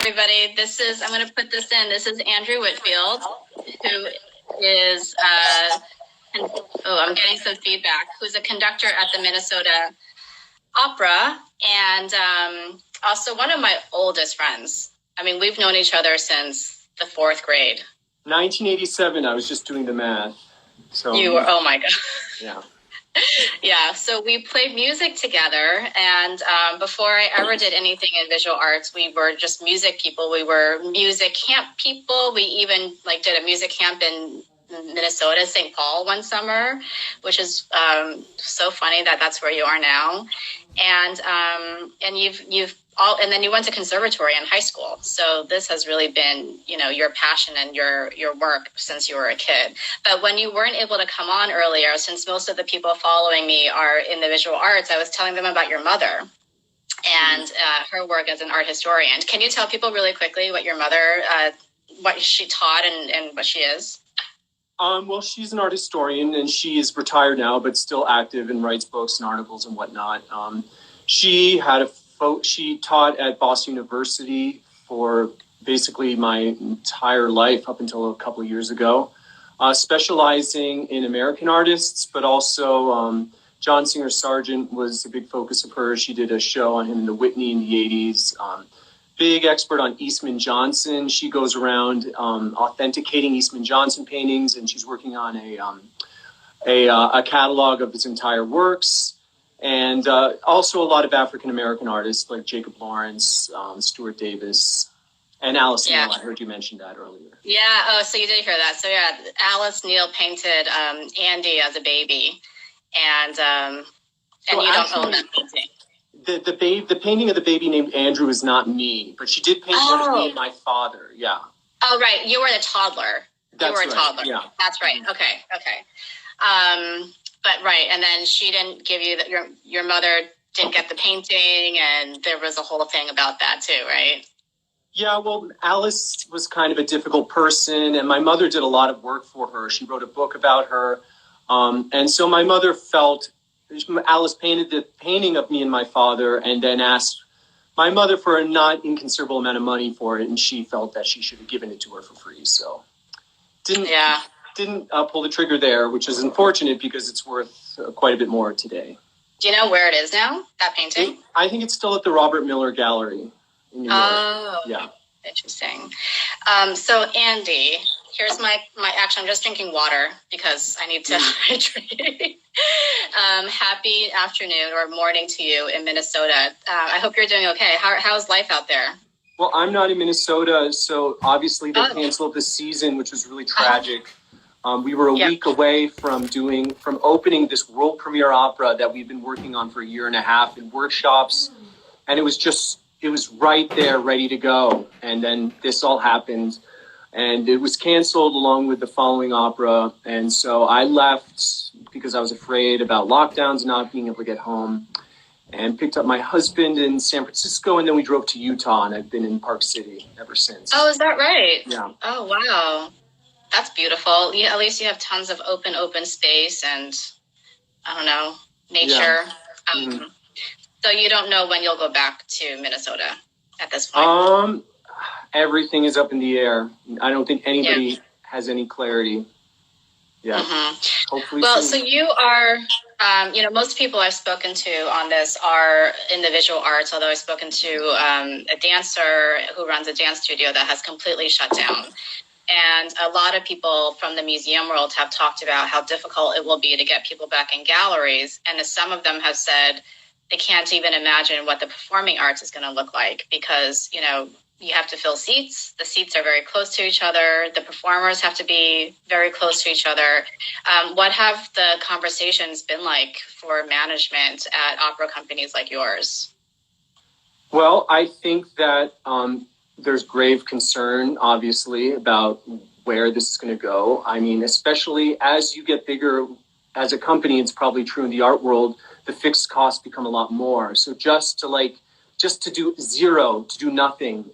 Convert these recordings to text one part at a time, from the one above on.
Everybody, I'm going to put this in. This is Andrew Whitfield, who is, I'm getting some feedback, who's a conductor at the Minnesota Opera, and also one of my oldest friends. I mean, we've known each other since the 4th grade. 1987, I was just doing the math. So you were, oh my God. Yeah. Yeah, so we played music together, and before I ever did anything in visual arts, we were just music people. We were music camp people. We even did a music camp in Minnesota, St. Paul one summer, which is so funny that that's where you are now. And and then you went to conservatory in high school. So this has really been, your passion and your work since you were a kid. But when you weren't able to come on earlier, since most of the people following me are in the visual arts, I was telling them about your mother and her work as an art historian. Can you tell people really quickly what your mother, what she taught and what she is? Well, she's an art historian, and she is retired now, but still active and writes books and articles and whatnot. She taught at Boston University for basically my entire life up until a couple of years ago, specializing in American artists, but also John Singer Sargent was a big focus of hers. She did a show on him in the Whitney in the 80s. Big expert on Eastman Johnson. She goes around authenticating Eastman Johnson paintings, and she's working on a catalog of his entire works. And also a lot of African-American artists like Jacob Lawrence, Stuart Davis, and Alice Neal. I heard you mention that earlier. Yeah, oh, so you did hear that. So yeah, Alice Neal painted Andy as a baby, and you don't own that painting. The painting of the baby named Andrew is not me, but she did paint one of me and my father, yeah. Oh, right, you were the toddler. That's you were a toddler. Yeah. That's right, okay. But right, and then she didn't give you, your mother didn't get the painting, and there was a whole thing about that too, right? Yeah, well, Alice was kind of a difficult person, and my mother did a lot of work for her. She wrote a book about her, and so my mother felt, Alice painted the painting of me and my father, and then asked my mother for a not inconsiderable amount of money for it, and she felt that she should have given it to her for free, so didn't pull the trigger there, which is unfortunate because it's worth quite a bit more today. Do you know where it is now, that painting? I think it's still at the Robert Miller Gallery in New York. Oh, yeah. Interesting. So Andy, here's my action. I'm just drinking water because I need to hydrate. Happy afternoon or morning to you in Minnesota. I hope you're doing okay. How's life out there? Well, I'm not in Minnesota, so obviously they canceled the season, which was really tragic. We were a week away from opening this world premiere opera that we've been working on for a year and a half in workshops. And it was right there, ready to go. And then this all happened, and it was canceled along with the following opera. And so I left because I was afraid about lockdowns, not being able to get home, and picked up my husband in San Francisco. And then we drove to Utah, and I've been in Park City ever since. Oh, is that right? Yeah. Oh, wow. That's beautiful. Yeah, at least you have tons of open space and, I don't know, nature. Yeah. So you don't know when you'll go back to Minnesota at this point? Everything is up in the air. I don't think anybody has any clarity. Yeah. Mm-hmm. Hopefully. Well, soon. so you are, most people I've spoken to on this are in the visual arts, although I've spoken to a dancer who runs a dance studio that has completely shut down. And a lot of people from the museum world have talked about how difficult it will be to get people back in galleries. And some of them have said they can't even imagine what the performing arts is going to look like because, you have to fill seats. The seats are very close to each other. The performers have to be very close to each other. What have the conversations been like for management at opera companies like yours? Well, I think that there's grave concern, obviously, about where this is going to go. I mean, especially as you get bigger as a company, it's probably true in the art world, the fixed costs become a lot more. So just to do zero, to do nothing,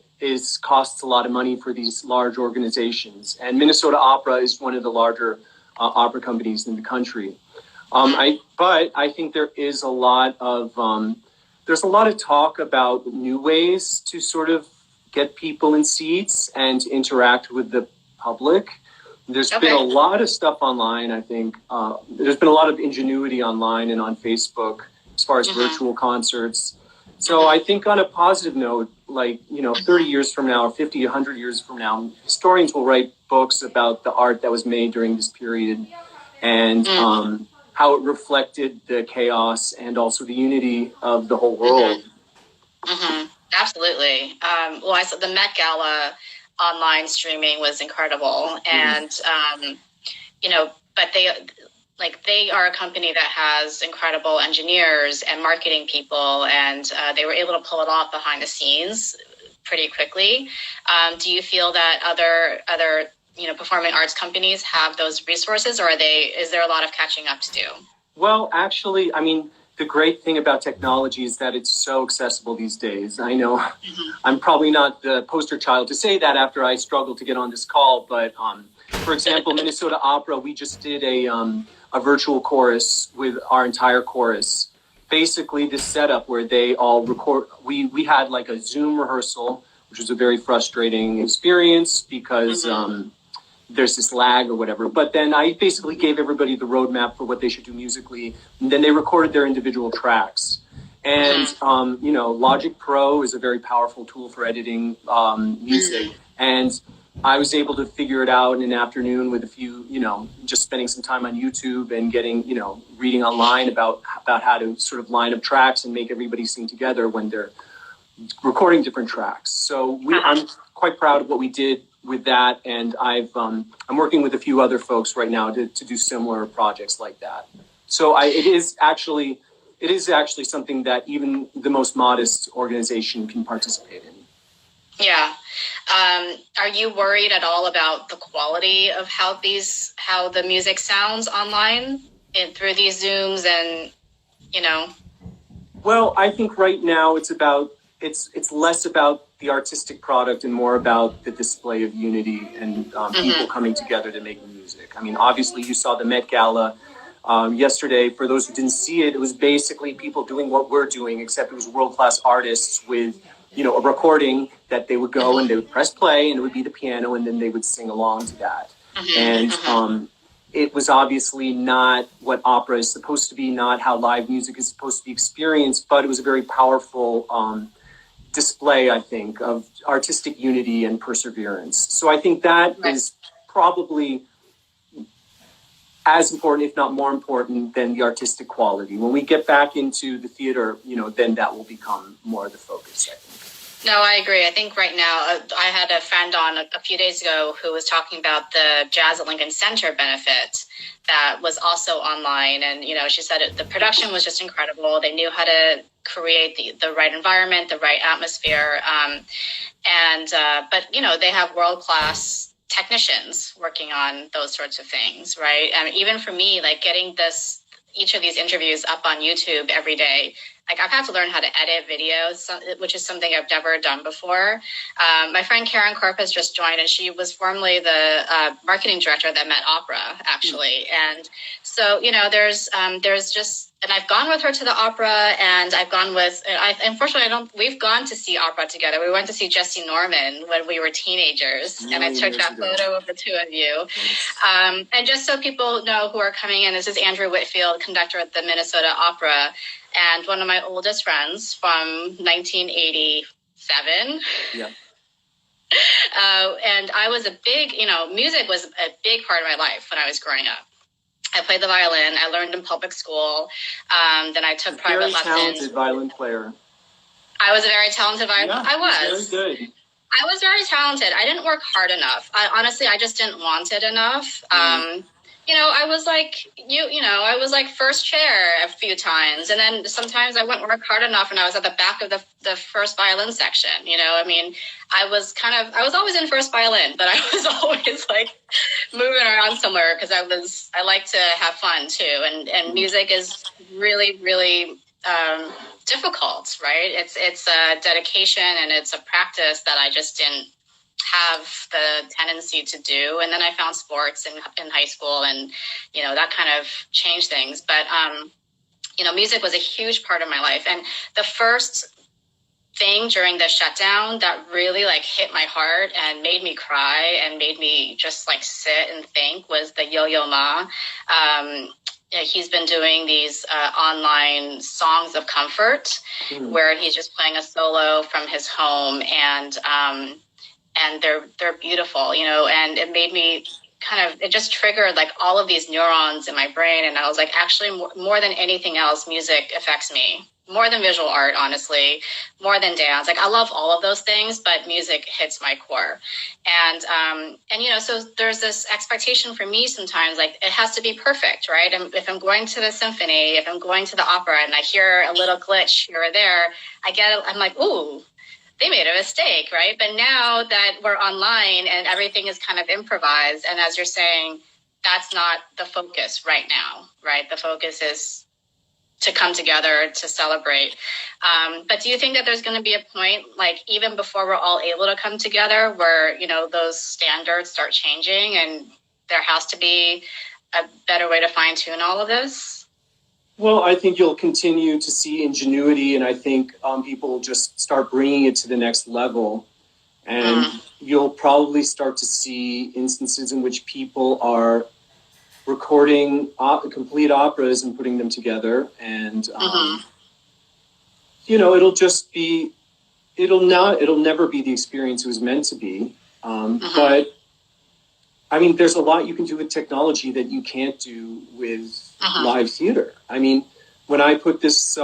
costs a lot of money for these large organizations. And Minnesota Opera is one of the larger opera companies in the country. But I think there is a lot of talk about new ways to sort of get people in seats and to interact with the public. There's been a lot of stuff online, I think. There's been a lot of ingenuity online and on Facebook as far as virtual concerts. So I think on a positive note, like, 30 years from now or 50, 100 years from now, historians will write books about the art that was made during this period and how it reflected the chaos and also the unity of the whole world. Absolutely. Well, I saw the Met Gala online streaming was incredible. And, but they are a company that has incredible engineers and marketing people, and they were able to pull it off behind the scenes pretty quickly. Do you feel that other performing arts companies have those resources, or is there a lot of catching up to do? Well, actually, I mean, the great thing about technology is that it's so accessible these days. I know I'm probably not the poster child to say that after I struggled to get on this call, but for example, Minnesota Opera, we just did a virtual chorus with our entire chorus. Basically, this setup where they all record, we had like a Zoom rehearsal, which was a very frustrating experience because there's this lag or whatever. But then I basically gave everybody the roadmap for what they should do musically. And then they recorded their individual tracks. And, Logic Pro is a very powerful tool for editing music. And I was able to figure it out in an afternoon with a few, just spending some time on YouTube and getting, reading online about how to sort of line up tracks and make everybody sing together when they're recording different tracks. So I'm quite proud of what we did with that, and I'm working with a few other folks right now to do similar projects like that. So it is actually something that even the most modest organization can participate in. Yeah. Are you worried at all about the quality of how the music sounds online through these Zooms and Well, I think right now it's less about the artistic product and more about the display of unity and people coming together to make music. I mean, obviously you saw the Met Gala yesterday. For those who didn't see it, it was basically people doing what we're doing, except it was world-class artists with, a recording that they would go and they would press play and it would be the piano and then they would sing along to that. And it was obviously not what opera is supposed to be, not how live music is supposed to be experienced, but it was a very powerful display, I think, of artistic unity and perseverance. So I think that is probably as important, if not more important, than the artistic quality. When we get back into the theater, then that will become more of the focus, I think. No, I agree. I think right now, I had a friend on a few days ago who was talking about the Jazz at Lincoln Center benefit that was also online. And, she said the production was just incredible. They knew how to create the right environment, the right atmosphere. But they have world-class technicians working on those sorts of things, right? And even for me, like getting each of these interviews up on YouTube every day, like I've had to learn how to edit videos, which is something I've never done before. My friend Karen Corpus just joined, and she was formerly the marketing director at the Met Opera, actually. And so, there's just, and I've gone with her to the opera, and I've gone with, we've gone to see opera together. We went to see Jesse Norman when we were teenagers, and I took that photo of the two of you. And just so people know who are coming in, this is Andrew Whitfield, conductor at the Minnesota Opera, and one of my oldest friends from 1987. Yeah. And I was music was a big part of my life when I was growing up. I played the violin. I learned in public school. Then I took private lessons. Very talented violin player. I was a very talented violin. Yeah, I was. Very good. I was very talented. I didn't work hard enough. I just didn't want it enough. I was I was like first chair a few times. And then sometimes I wouldn't work hard enough and I was at the back of the first violin section. I was always in first violin, but I was always like moving around somewhere because I like to have fun too. And music is really, really difficult, right? It's a dedication and it's a practice that I just didn't have the tendency to do. And then I found sports in high school and, that kind of changed things. But, music was a huge part of my life. And the first thing during the shutdown that really like hit my heart and made me cry and made me just like sit and think was the Yo-Yo Ma. He's been doing these online songs of comfort where he's just playing a solo from his home, and they're beautiful, you know, and it made me it just triggered like all of these neurons in my brain. And I was like, actually more than anything else, music affects me more than visual art, honestly, more than dance. Like I love all of those things, but music hits my core. And you know, so there's this expectation for me sometimes, like it has to be perfect, right? And if I'm going to the symphony, if I'm going to the opera and I hear a little glitch here or there, I'm like, ooh, they made a mistake, right? But now that we're online and everything is kind of improvised, and as you're saying, that's not the focus right now, right? The focus is to come together to celebrate. But do you think that there's going to be a point, like even before we're all able to come together, where, you know, those standards start changing and there has to be a better way to fine tune all of this? Well, I think you'll continue to see ingenuity, and I think people will just start bringing it to the next level. And you'll probably start to see instances in which people are recording complete operas and putting them together. And, you know, it'll never be the experience it was meant to be. But, I mean, there's a lot you can do with technology that you can't do with live theater. I mean, when I put this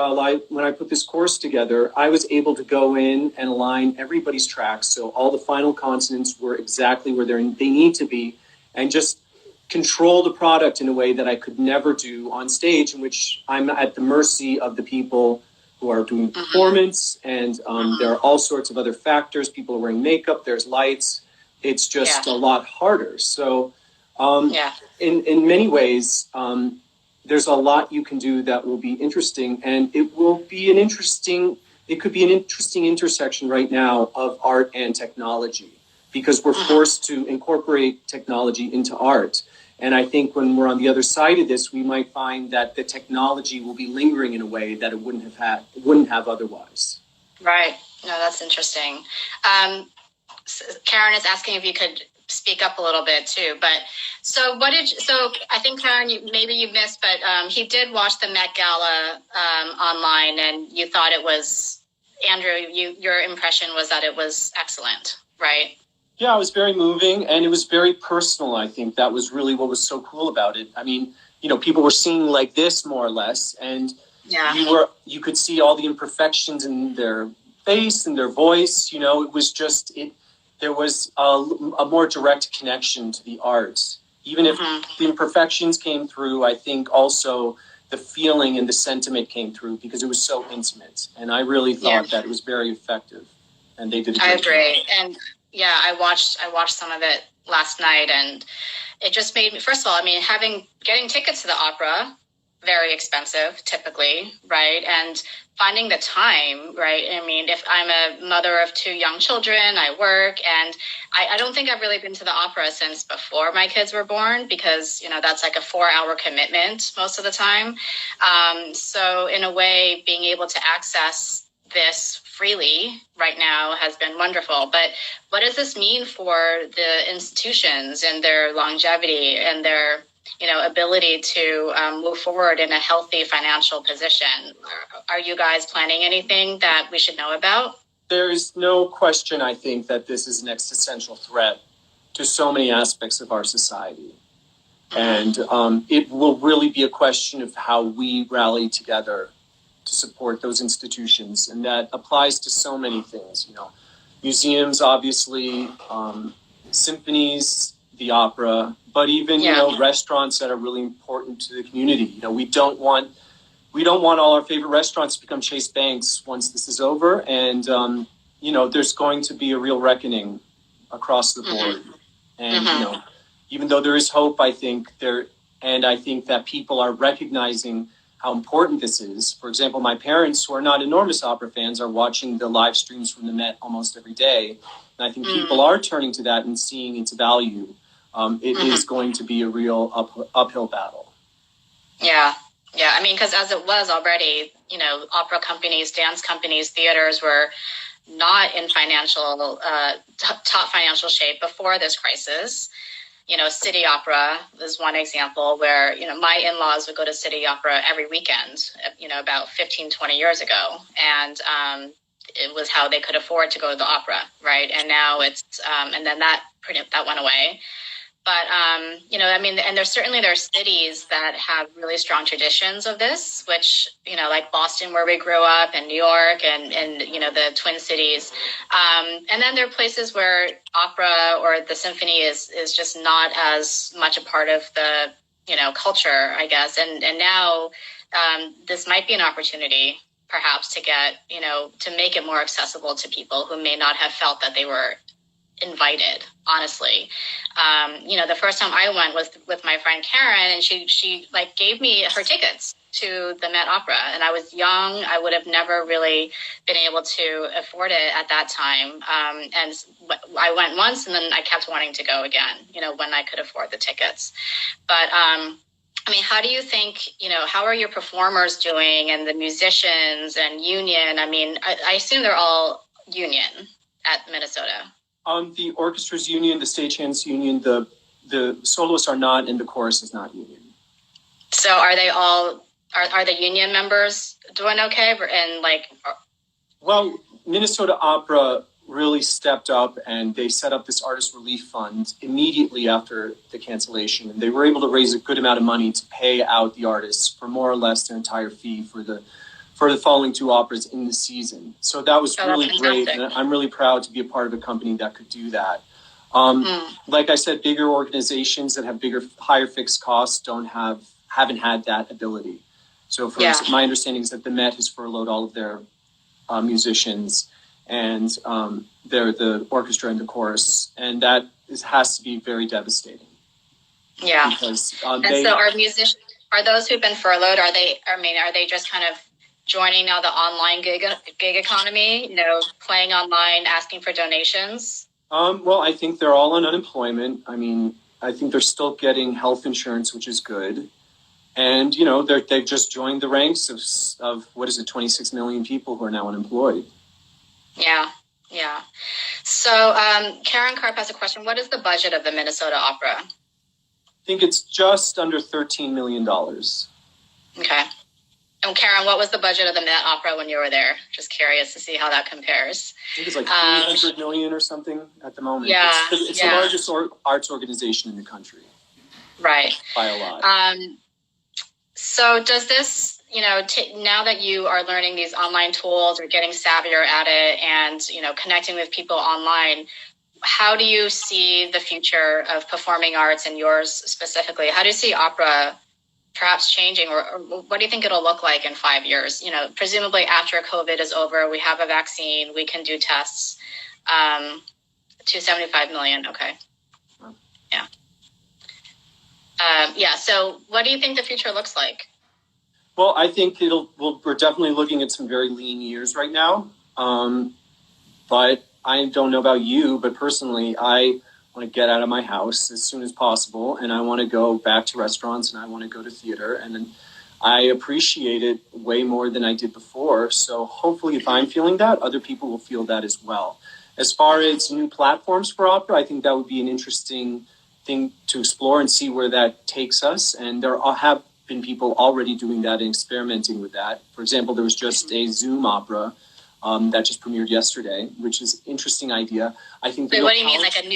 course together, I was able to go in and align everybody's tracks, so all the final consonants were exactly where they need to be, and just control the product in a way that I could never do on stage, in which I'm at the mercy of the people who are doing performance, and there are all sorts of other factors. People are wearing makeup, there's lights. It's just a lot harder. So in many ways, there's a lot you can do that will be interesting, and it could be an interesting intersection right now of art and technology, because we're forced to incorporate technology into art. And I think when we're on the other side of this, we might find that the technology will be lingering in a way that it wouldn't have otherwise. Right. No, that's interesting. Karen is asking if you could speak up a little bit too. But so I think Karen, maybe you missed, but he did watch the Met Gala online, and you thought it was, Andrew, your impression was that it was excellent, right? Yeah, it was very moving, and it was very personal. I think that was really what was so cool about it. I mean, you know, people were singing like this more or less, and you could see all the imperfections in their face and their voice. You know, it was just there was a more direct connection to the art. Even if the imperfections came through, I think also the feeling and the sentiment came through, because it was so intimate. And I really thought that it was very effective. And they did a great job. I agree. And yeah, I watched some of it last night, and it just made me, first of all, I mean, getting tickets to the opera, very expensive typically, right? And finding the time, right? I mean, if I'm a mother of 2 young children, I work, and I don't think I've really been to the opera since before my kids were born, because, you know, that's like a 4-hour commitment most of the time. So in a way, being able to access this freely right now has been wonderful. But what does this mean for the institutions and their longevity and their, you know, ability to move forward in a healthy financial position? Are you guys planning anything that we should know about? There is no question, I think, that this is an existential threat to so many aspects of our society. And it will really be a question of how we rally together to support those institutions. And that applies to so many things, you know, museums, obviously, symphonies, the opera, but even, you know, restaurants that are really important to the community. You know, we don't want all our favorite restaurants to become Chase Banks once this is over. And, you know, there's going to be a real reckoning across the board. And, you know, even though there is hope, I think that people are recognizing how important this is. For example, my parents, who are not enormous opera fans, are watching the live streams from the Met almost every day. And I think people are turning to that and seeing its value. It is going to be a real uphill battle. Yeah. Yeah, I mean, because as it was already, opera companies, dance companies, theaters were not in top financial shape before this crisis. City Opera is one example where, my in-laws would go to City Opera every weekend, about 15, 20 years ago. And it was how they could afford to go to the opera, right? And now it's, and then that went away. But, I mean, and there are cities that have really strong traditions of this, which, like Boston, where we grew up, and New York, and the Twin Cities. And then there are places where opera or the symphony is just not as much a part of the, culture, I guess. And now this might be an opportunity perhaps to get, to make it more accessible to people who may not have felt that they were invited, honestly. The first time I went was with my friend Karen, and she like gave me her tickets to the Met Opera, and I was young. I would have never really been able to afford it at that time. And I went once, and then I kept wanting to go again, when I could afford the tickets. But I mean, how do you think, how are your performers doing, and the musicians and union? I mean, I assume they're all union at Minnesota. The orchestra's union, the stagehands union, the soloists are not, and the chorus is not union. So are they all, are the union members doing okay? And well, Minnesota Opera really stepped up, and they set up this artist relief fund immediately after the cancellation. And they were able to raise a good amount of money to pay out the artists for more or less their entire fee for the following two operas in the season. So that was really great. And I'm really proud to be a part of a company that could do that. Like I said, bigger organizations that have higher fixed costs haven't had that ability. So for instance, my understanding is that the Met has furloughed all of their musicians, and they're the orchestra and the chorus. And that has to be very devastating. Yeah. Because so are musicians, are those who've been furloughed, are they just kind of joining now the online gig economy, playing online, asking for donations? Well, I think they're all on unemployment. I mean, I think they're still getting health insurance, which is good. And, they've just joined the ranks of 26 million people who are now unemployed. Yeah. Yeah. So Karen Karp has a question. What is the budget of the Minnesota Opera? I think it's just under $13 million. Okay. And Karen, what was the budget of the Met Opera when you were there? Just curious to see how that compares. I think it's like 300 million or something at the moment. Yeah, it's the largest arts organization in the country. Right. By a lot. So does this, now that you are learning these online tools or getting savvier at it and, connecting with people online, how do you see the future of performing arts and yours specifically? How do you see opera perhaps changing, or what do you think it'll look like in 5 years? Presumably after COVID is over, we have a vaccine, we can do tests. 275 million. Okay. Yeah. So what do you think the future looks like? Well, I think we're definitely looking at some very lean years right now. But I don't know about you, but personally, I want to get out of my house as soon as possible, and I want to go back to restaurants, and I want to go to theater, and then I appreciate it way more than I did before. So hopefully if I'm feeling that, other people will feel that as well. As far as new platforms for opera, I think that would be an interesting thing to explore and see where that takes us. And there have been people already doing that and experimenting with that. For example, there was just a Zoom opera that just premiered yesterday, which is an interesting idea. I think. Wait, what do you mean, like a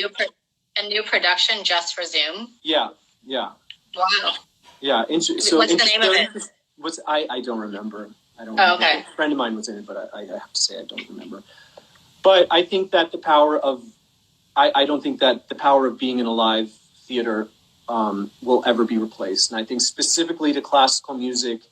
new production just for Zoom? Yeah. Wow. Yeah. What's the name of it? I don't remember. Okay. A friend of mine was in it, but I have to say I don't remember. But I think that the power of I don't think that the power of being in a live theater will ever be replaced. And I think specifically to classical music,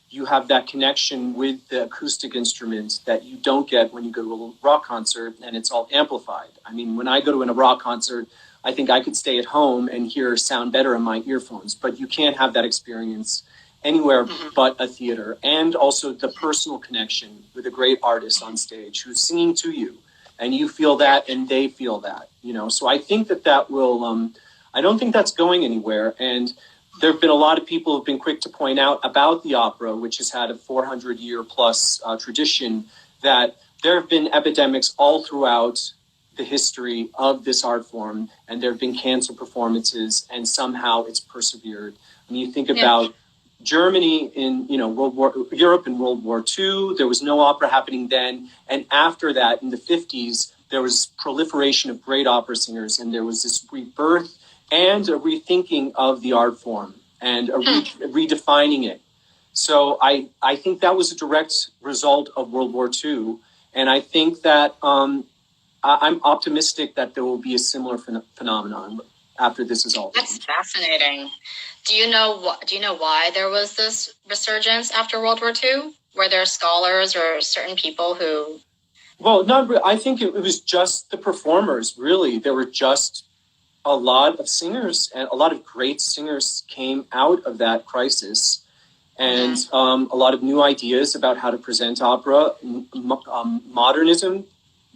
you have that connection with the acoustic instrument that you don't get when you go to a rock concert, and it's all amplified. I mean, when I go to a rock concert, I think I could stay at home and hear sound better in my earphones, but you can't have that experience anywhere but a theater. And also the personal connection with a great artist on stage who's singing to you, and you feel that and they feel that, So I think that will, I don't think that's going anywhere. And there have been a lot of people who've been quick to point out about the opera, which has had a 400-year plus tradition, that there have been epidemics all throughout the history of this art form, and there have been cancer performances, and somehow it's persevered. I mean, you think about Germany in Europe in World War II, there was no opera happening then, and after that, in the 50s, there was proliferation of great opera singers, and there was this rebirth and a rethinking of the art form and redefining it. So I think that was a direct result of World War II, and I think that I'm optimistic that there will be a similar phenomenon after this is all done. That's fascinating. Do you know why there was this resurgence after World War II? Were there scholars or certain people who? Well, I think it was just the performers, really. There were just a lot of singers, and a lot of great singers came out of that crisis, and a lot of new ideas about how to present opera. Modernism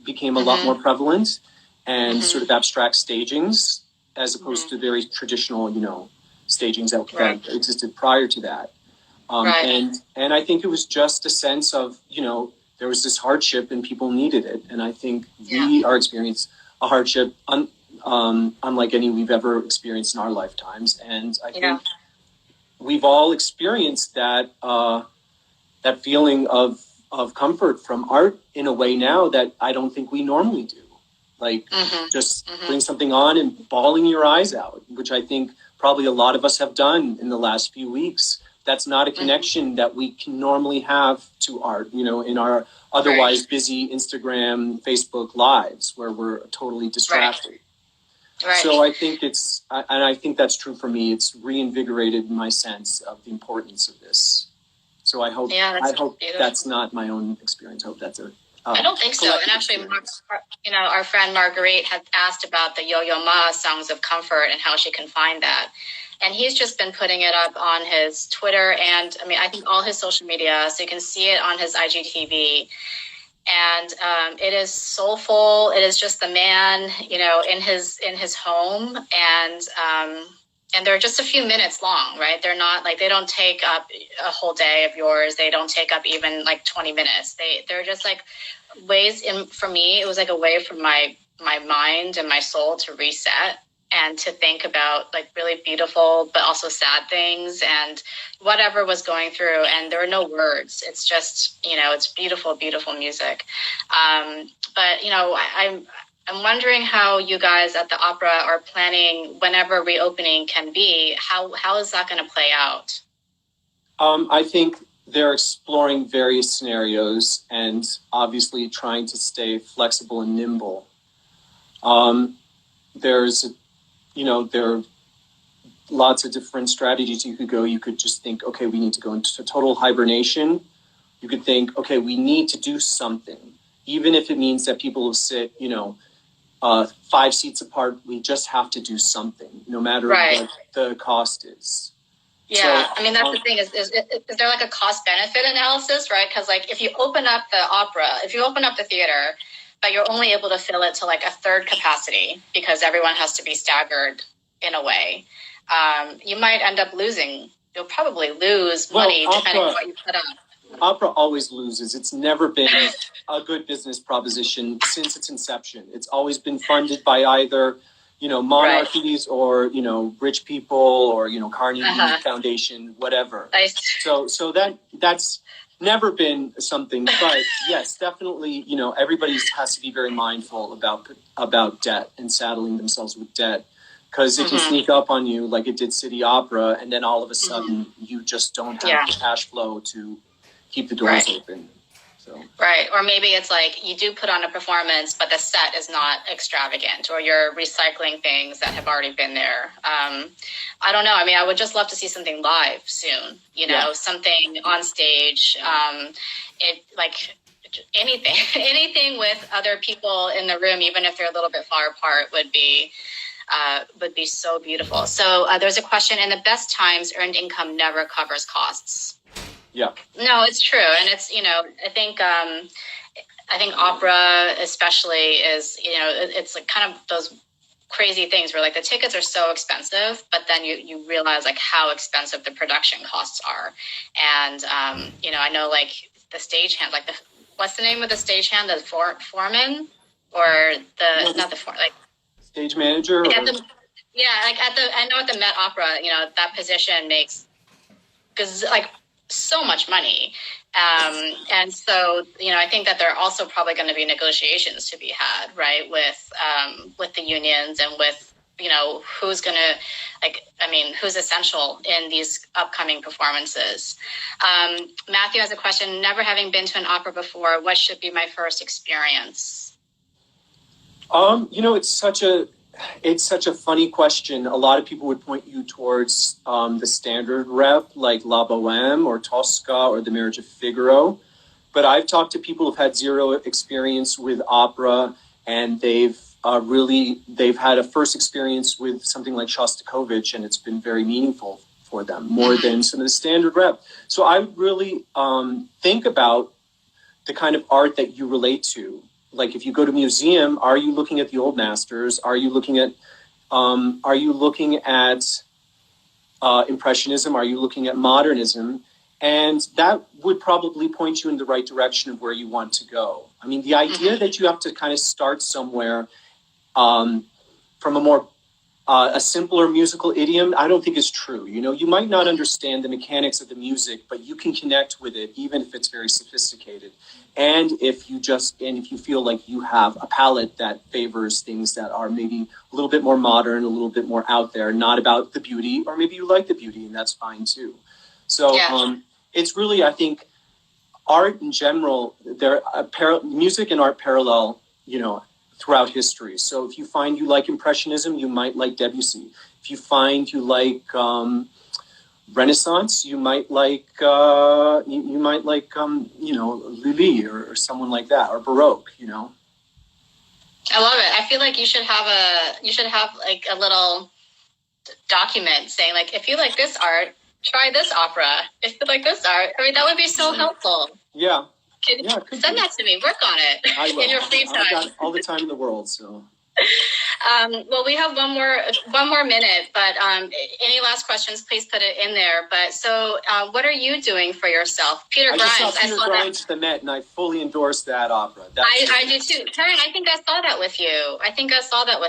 became a lot more prevalent, and sort of abstract stagings, as opposed to very traditional, stagings that existed prior to that. And I think it was just a sense of, there was this hardship and people needed it. And I think we are experiencing a hardship unlike any we've ever experienced in our lifetimes. And I think we've all experienced that that feeling of comfort from art in a way now that I don't think we normally do. Like just putting something on and bawling your eyes out, which I think probably a lot of us have done in the last few weeks. That's not a connection that we can normally have to art, in our otherwise busy Instagram, Facebook lives where we're totally distracted. Right. So I think and I think that's true for me. It's reinvigorated my sense of the importance of this. So I hope that's not my own experience. I hope that's I don't think so. And actually, our friend Marguerite had asked about the Yo-Yo Ma Songs of Comfort and how she can find that. And he's just been putting it up on his Twitter and, I think all his social media. So you can see it on his IGTV. And it is soulful. It is just the man, in his home. And they're just a few minutes long, right? They're not they don't take up a whole day of yours. They don't take up even 20 minutes. They're just ways for me, it was a way for my mind and my soul to reset and to think about really beautiful, but also sad things and whatever was going through. And there were no words. It's just, it's beautiful, beautiful music. But, I'm wondering how you guys at the opera are planning whenever reopening can be. How is that going to play out? I think they're exploring various scenarios and obviously trying to stay flexible and nimble. There are lots of different strategies you could go. You could just think, okay, we need to go into total hibernation. You could think, okay, we need to do something, even if it means that people will sit, 5 seats apart. We just have to do something, no matter what the cost is. Yeah, so, that's the thing. Is there a cost benefit analysis, right? Because if you open up the opera, if you open up the theater, but you're only able to fill it to a third capacity because everyone has to be staggered in a way, you might end up losing. You'll probably lose money depending on what you put up. Opera always loses. It's never been a good business proposition since its inception. It's always been funded by either, monarchies or, rich people or, Carnegie Foundation, whatever. So that's never been something. But yes, definitely, everybody has to be very mindful about debt and saddling themselves with debt. Because it can sneak up on you like it did City Opera, and then all of a sudden you just don't have the cash flow to keep the doors open. So. Right. Or maybe it's you do put on a performance, but the set is not extravagant, or you're recycling things that have already been there. I don't know. I would just love to see something live soon, something on stage. Anything with other people in the room, even if they're a little bit far apart, would be so beautiful. So there's a question: in the best times, earned income never covers costs. Yeah. No, it's true. And it's, I think opera especially is, it's kind of those crazy things where like the tickets are so expensive, but then you realize like how expensive the production costs are. And, I know like the stagehand, like what's the name of the stagehand? The foreman or not the foreman, like stage manager? Like I know at the Met Opera, that position makes like so much money. And so, I think that there are also probably going to be negotiations to be had, right, with the unions and with, who's going to, who's essential in these upcoming performances. Matthew has a question. Never having been to an opera before, what should be my first experience? It's such a funny question. A lot of people would point you towards the standard rep, like La Boheme or Tosca or The Marriage of Figaro. But I've talked to people who've had zero experience with opera, and they've had a first experience with something like Shostakovich, and it's been very meaningful for them, more than some of the standard rep. So I would really think about the kind of art that you relate to. Like if you go to a museum, are you looking at the old masters? Are you looking at Impressionism? Are you looking at modernism? And that would probably point you in the right direction of where you want to go. I mean, the idea that you have to kind of start somewhere from a simpler musical idiom, I don't think is true. You might not understand the mechanics of the music, but you can connect with it, even if it's very sophisticated. And if you feel like you have a palette that favors things that are maybe a little bit more modern, a little bit more out there, not about the beauty, or maybe you like the beauty, and that's fine too. So it's really, I think, art in general, music and art parallel, throughout history. So if you find you like Impressionism, you might like Debussy. If you find you like Renaissance, you might like Lully or someone like that, or Baroque. I love it. I feel like you should have like a little document saying like, if you like this art, try this opera. If you like this art, that would be so helpful. Yeah. Send that to me. Work on it. I will. In your free time. I've got all the time in the world. So. Well, we have one more minute, but any last questions, please put it in there. But so, what are you doing for yourself? Peter Grimes. I saw Grimes at the Met, and I fully endorse that opera. I do too. Karen, I think I saw that with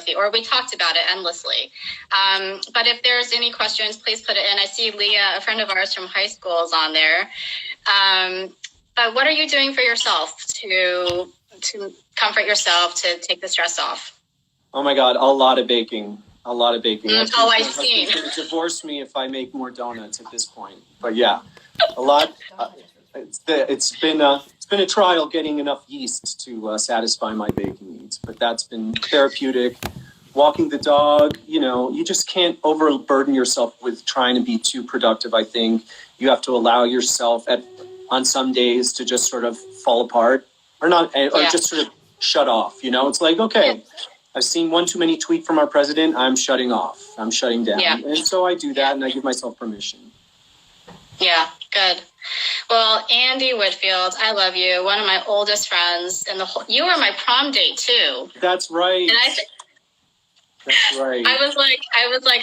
you. Or we talked about it endlessly. But if there's any questions, please put it in. I see Leah, a friend of ours from high school, is on there. But what are you doing for yourself to comfort yourself, to take the stress off? Oh my God, a lot of baking. That's all I've seen. He's going to divorce me if I make more donuts at this point. But yeah, a lot. It's been a trial getting enough yeast to satisfy my baking needs. But that's been therapeutic. Walking the dog, you just can't overburden yourself with trying to be too productive. I think you have to allow yourself on some days to just sort of fall apart or just sort of shut off. It's like, okay, I've seen one too many tweet from our president. I'm shutting off. I'm shutting down. Yeah. And so I do that and I give myself permission. Yeah, good. Well, Andy Whitfield, I love you. One of my oldest friends you were my prom date too. That's right. And that's right. I was like,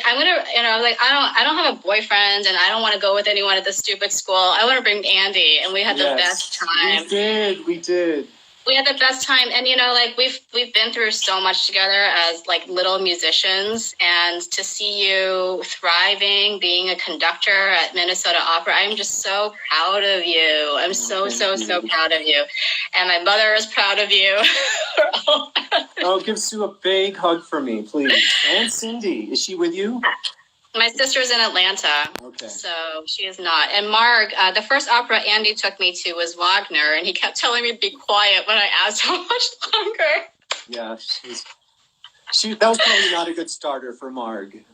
I'm going to, I don't have a boyfriend and I don't want to go with anyone at this stupid school. I want to bring Andy. And we had the best time. We did. We had the best time. And, we've been through so much together as little musicians, and to see you thriving, being a conductor at Minnesota Opera, I'm just so proud of you. I'm so proud of you. And my mother is proud of you. Give Sue a big hug for me, please. And Cindy, is she with you? My sister's in Atlanta, so she is not. And Marg, the first opera Andy took me to was Wagner, and he kept telling me to be quiet when I asked how much longer. Yeah, that was probably not a good starter for Marg.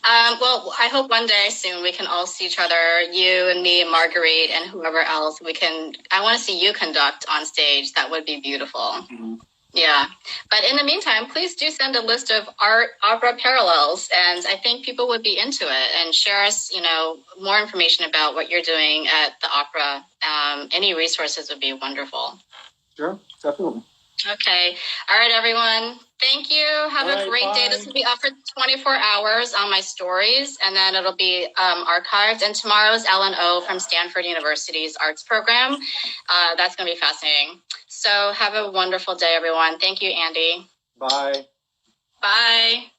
Well, I hope one day soon we can all see each other, you and me and Marguerite and whoever else. I want to see you conduct on stage. That would be beautiful. Mm-hmm. Yeah. But in the meantime, please do send a list of opera parallels. And I think people would be into it, and share us, more information about what you're doing at the opera. Any resources would be wonderful. Sure. Definitely. Okay. All right, everyone. Thank you. Have a great day. This will be up for 24 hours on my stories, and then it'll be archived. And tomorrow is Ellen O from Stanford University's arts program. That's going to be fascinating. So have a wonderful day, everyone. Thank you, Andy. Bye. Bye.